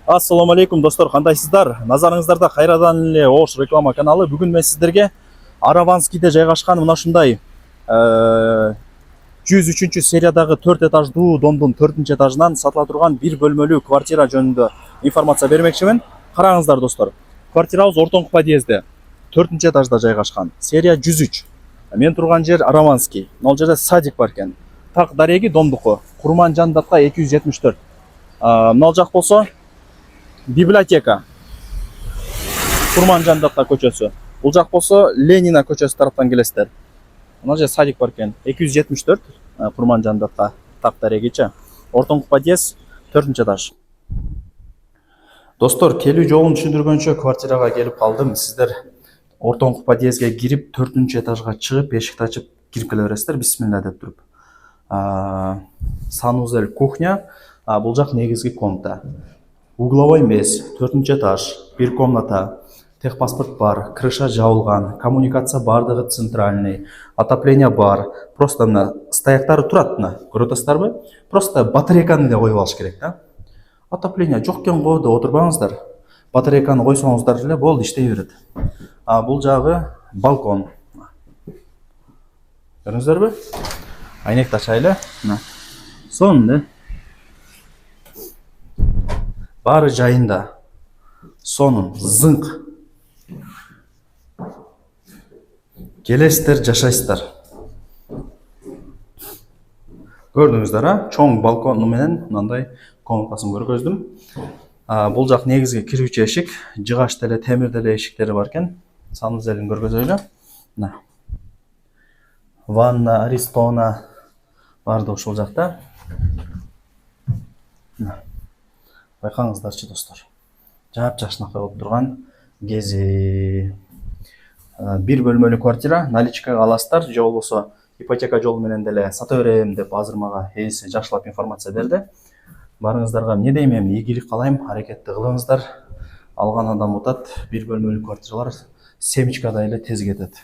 Ассаламу алейкум достор, кандайсыздар? Назарыңыздарда кайрадан эле Ош реклама каналы. Бүгүн мен сиздерге Араванскийде жайгашкан мына ушундай 103 сериядагы 4 этаждуу домдун 4-этажынан сатыла турган бир бөлмөлүү квартира жөнүндө информация бермекчимин. Караңыздар достор. Квартирабыз ортоңку подъездде 4-этажда жайгашкан. Серия 103. Мен турган жер Араванский. Ал жерде садик бар экен. Так дареги домдуку. Курман Жандатка 274. Мына жак болсо библиотека. Курман Жандатка көчөсү. Бул жак болсо Ленина көчөсү тараптан келесиздер. Мына жерде садик бар экен. 274 Курман Жандатка так дарегичи. Ортоңку подъезд 4-этаж. Достор, келүү жолун түшүндүргөнчө квартирага келип калдым. Сиздер ортоңку подъездге кирип 4-этажга чыгып, эшикти ачып кирип келе бересиздер. Бисмилла деп туруп. Санузел, кухня. Бул жак негизги комната. Угловой мес, 4-этаж, бир комната, техпаспорт бар, крыша жабылган, коммуникация бардыгы центральный, отопление бар. Просто мына стояктары турат мына, көрүп атасыздарбы? Просто батарейканы эле коюп алыш керек да. Отопление жок экен го деп отурбаңыздар. Батарейканы койсоңуздар эле болду, иштей берет. Бул жагы балкон. Көрдүңүздөрбү? Айнекти ачайлы. Мына. Сонун. Бары жайында. Сонун, зыңк. Келесиздер, жашайсыздар. Көрдүңүздөр, чоң балкону менен мындай комнатасын көргөздүм. Бул жак негизги кирүүчү эшик, жыгач деле темир деле эшиктери бар экен. Санузелин көргөзөйлү. Мына. Ванна, аристона барды ушул жакта. Мына. Байкаңыздарчы достор. Жап-жашнакай болуп турган кези. Бир бөлмөлүү квартира, наличкага аласыздар, же болбосо ипотека жолу менен деле сата берем деп азыр мага ээси жакшылап информация берди. Барыңыздарга эмне дейм, эми ийгилик каалайм, аракетти кылыңыздар. Алган адам утат, бир бөлмөлүү квартиралар семечкадай эле тез кетет.